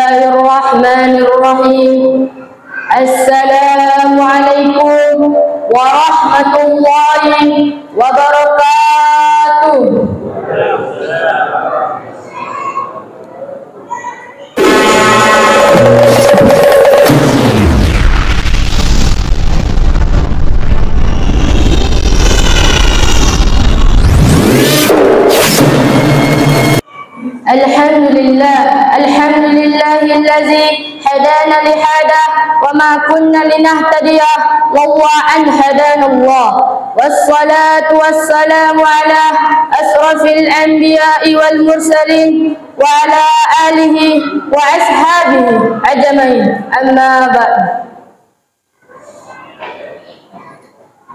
Bismillahirrahmanirrahim. Assalamualaikum warahmatullahi wabarakatuh. Alhamdulillahi hadana lihada wa ma kunna linahtadiya wallahu an hadanallah wassalatu wassalamu ala asrafil anbiya'i wal mursalin wa ala alihi wa ashabihi ajmain, amma ba'd.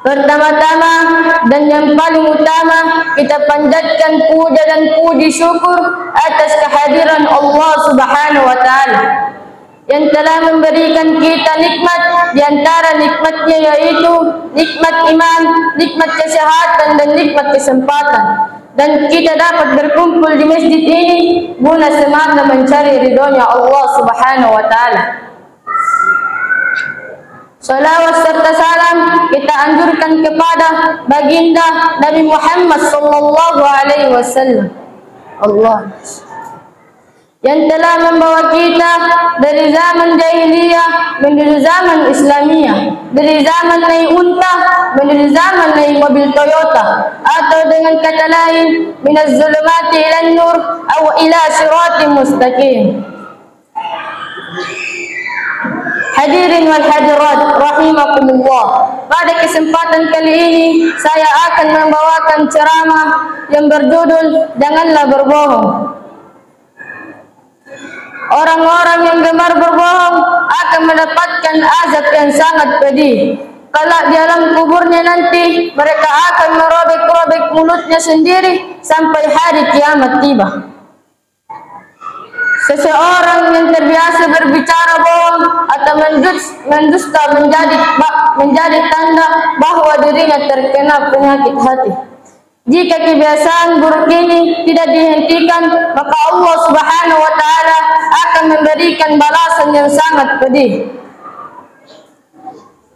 Pertama-tama dan yang paling utama, kita panjatkan puja dan puji syukur atas kehadiran Allah Subhanahu wa Ta'ala yang telah memberikan kita nikmat. Di antara nikmatnya yaitu nikmat iman, nikmat kesehatan, dan nikmat kesempatan. Dan kita dapat berkumpul di masjid ini guna semata mencari ridhonya Allah Subhanahu wa Ta'ala. Salawat serta salam kita anjurkan kepada baginda Nabi Muhammad sallallahu alaihi wasallam, Allah yang telah membawa kita dari zaman jahiliyah menuju zaman Islamiyah, dari zaman naik unta menuju zaman naik mobil Toyota, atau dengan kata lain minaz zulumati ilan nur aw ila siratim mustaqim. Hadirin wal hadirat rahimakumullah, pada kesempatan kali ini saya akan membawakan ceramah yang berjudul Janganlah Berbohong. Orang-orang yang gemar berbohong akan mendapatkan azab yang sangat pedih. Kelak di alam kuburnya nanti mereka akan merobek-robek mulutnya sendiri sampai hari kiamat tiba. Seseorang yang terbiasa berbicara bohong atau mendusta menjadi tanda bahwa dirinya terkena penyakit hati. Jika kebiasaan buruk ini tidak dihentikan, maka Allah Subhanahu wa Ta'ala akan memberikan balasan yang sangat pedih.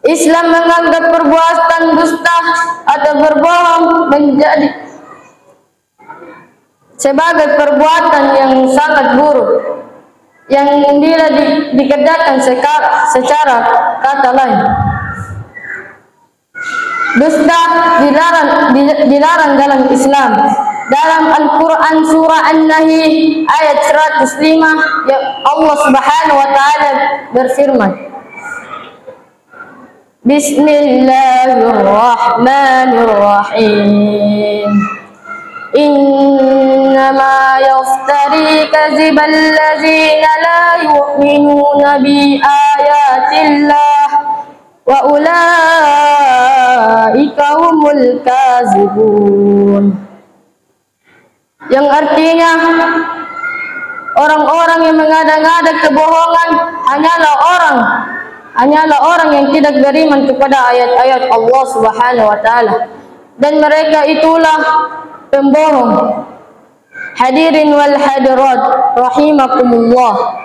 Islam menganggap perbuatan dusta atau berbohong menjadi sebagai perbuatan yang sangat buruk yang bila dikerjakan secara kata lain. Dusta dilarang dalam Islam. Dalam Al-Quran surah An-Nahl ayat 105 ya Allah Subhanahu wa Ta'ala berfirman, Bismillahirrahmanirrahim. Innama yaftari kaziba allazina la yu'minuna bi ayatillah wa ulaika humul kazibun. Yang artinya orang-orang yang mengada-ngada kebohongan hanyalah orang yang tidak beriman kepada ayat-ayat Allah Subhanahu wa Ta'ala, dan mereka itulah pembohong. Hadirin wal hadirat rahimakumullah,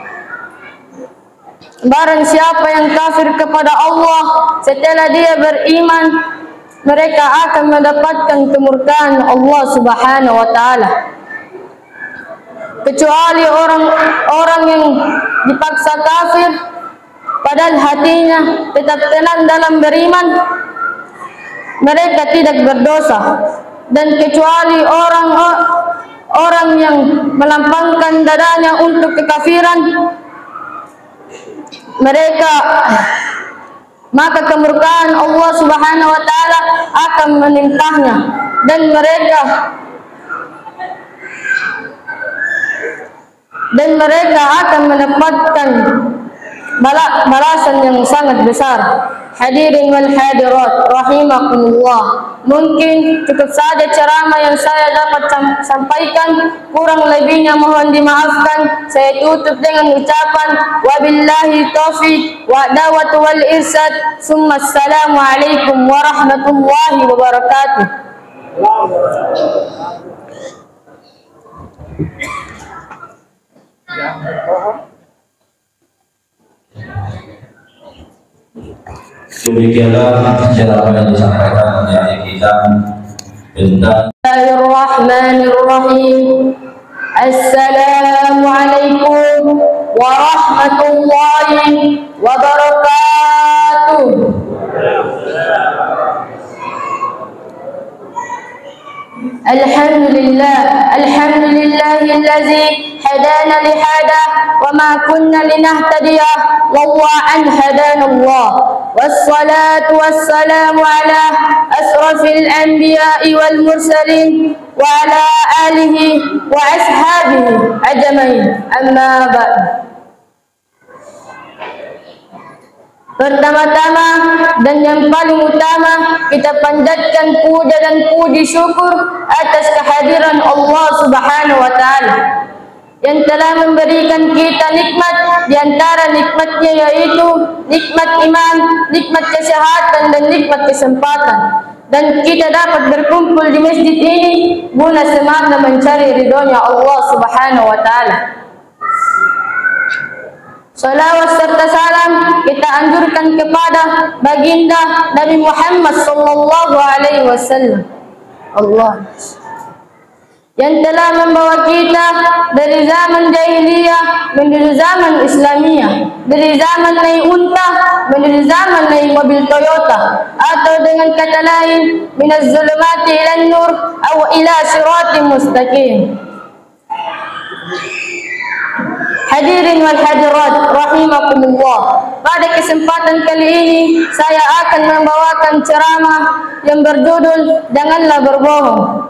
barang siapa yang kafir kepada Allah setelah dia beriman, mereka akan mendapatkan kemurkaan Allah Subhanahu wa Ta'ala. Kecuali orang-orang yang dipaksa kafir padahal hatinya tetap tenang dalam beriman, mereka tidak berdosa. Dan kecuali orang yang melampangkan dadanya untuk kekafiran, maka kemurkaan Allah Subhanahu wa Ta'ala akan menimpahnya, dan mereka akan mendapatkan balasan yang sangat besar. Hadirin wal hadirat rahimakumullah, mungkin cukup saja ceramah yang saya dapat sampaikan, kurang lebihnya mohon dimaafkan. Saya tutup dengan ucapan wabillahi taufiq wa da'watu wal irsad. Summa assalamu alaikum warahmatullahi wabarakatuh. Demikianlah ceramah yang disampaikan oleh ayah kita tentang Bismillahirrahmanirrahim. Assalamualaikum warahmatullahi wabarakatuh. Alhamdulillahi hadana lihada wa ma kunna linahtadiya lawwa an hadana Allah. Wassalatu wassalamu ala asrafil anbiya'i wal mursalin wa ala alihi wa ashabihi ajmain. Amma ba'd. Pertama-tama dan yang paling utama, kita panjatkan puja dan puji syukur atas kehadiran Allah Subhanahu wa Ta'ala yang telah memberikan kita nikmat. Di antara nikmatnya yaitu nikmat iman, nikmat kesehatan, dan nikmat kesempatan. Dan kita dapat berkumpul di masjid ini guna semata mencari ridhonya Allah Subhanahu wa Ta'ala. Salawat serta salam kita anjurkan kepada baginda Nabi Muhammad sallallahu alaihi wasallam. Allah yang telah membawa kita dari zaman jahiliyah menuju zaman Islamiyah, dari zaman naik unta menuju zaman naik mobil Toyota, atau dengan kata lain minaz zulumati ilan nur aw ila siratim mustaqim. Hadirin wal hadirat rahimakumullah. Pada kesempatan kali ini saya akan membawakan ceramah yang berjudul Janganlah Berbohong.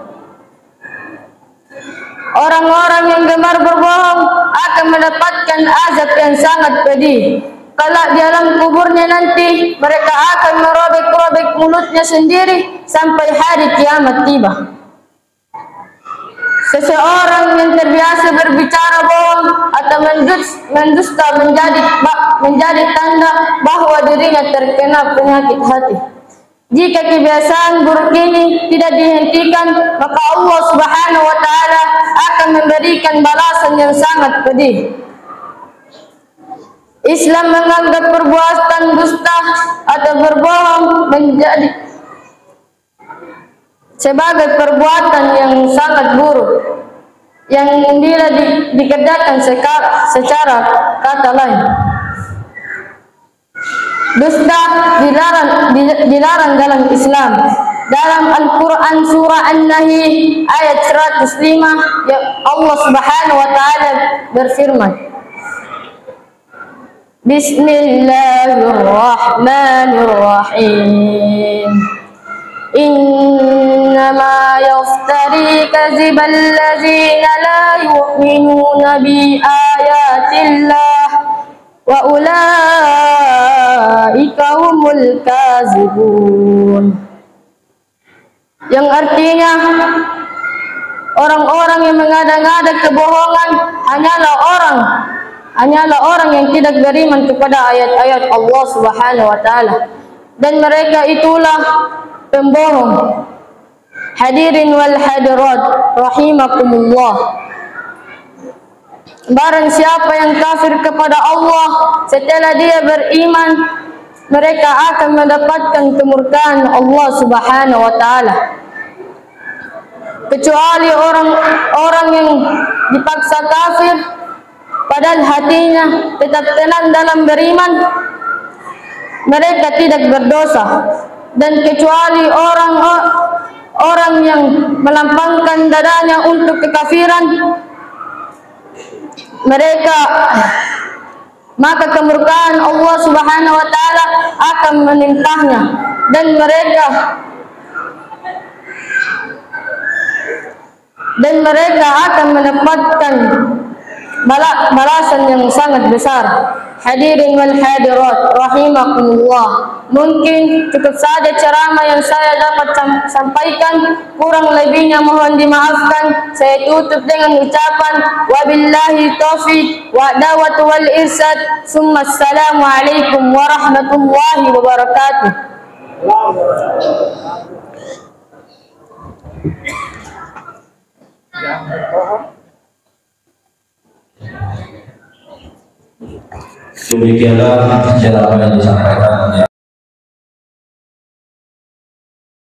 Orang-orang yang gemar berbohong akan mendapatkan azab yang sangat pedih. Kalau di alam kuburnya nanti mereka akan merobek-robek mulutnya sendiri sampai hari kiamat tiba. Seseorang yang terbiasa berbicara bohong atau mendusta menjadi tanda bahwa dirinya terkena penyakit hati. Jika kebiasaan buruk ini tidak dihentikan, maka Allah Subhanahu wa Ta'ala akan memberikan balasan yang sangat pedih. Islam menganggap perbuatan dusta atau berbohong menjadi sebagai perbuatan yang sangat buruk yang bila dikerjakan secara kata lain. Dusta dilarang dalam Islam. Dalam Al-Quran surah An-Nahl ayat 105 Allah Subhanahu wa Ta'ala berfirman, Bismillahirrahmanirrahim. Innama yaftari kazibal ladzina la yu'minuna bi ayatillah wa ulaika humul kazibun. Yang artinya orang-orang yang mengada-ngada kebohongan hanyalah orang yang tidak beriman kepada ayat-ayat Allah Subhanahu wa Ta'ala, dan mereka itulah pembohong. Hadirin wal hadirat rahimakumullah. Barang siapa yang kafir kepada Allah setelah dia beriman, mereka akan mendapatkan kemurkaan Allah Subhanahu wa Ta'ala. Kecuali orang yang dipaksa kafir padahal hatinya tetap tenang dalam beriman, mereka tidak berdosa. Dan kecuali orang yang melampangkan dadanya untuk kekafiran, maka kemurkaan Allah Subhanahu wa Ta'ala akan menimpahnya, dan mereka akan mendapatkan balasan yang sangat besar. Hadirin wal hadirat rahimakumullah. Mungkin cukup saja ceramah yang saya dapat sampaikan, kurang lebihnya mohon dimaafkan. Saya tutup dengan ucapan wabillahi taufiq wa da'watu wal irsad. Summa assalamu alaikum warahmatullahi wabarakatuh. Demikianlah ceramah yang disampaikan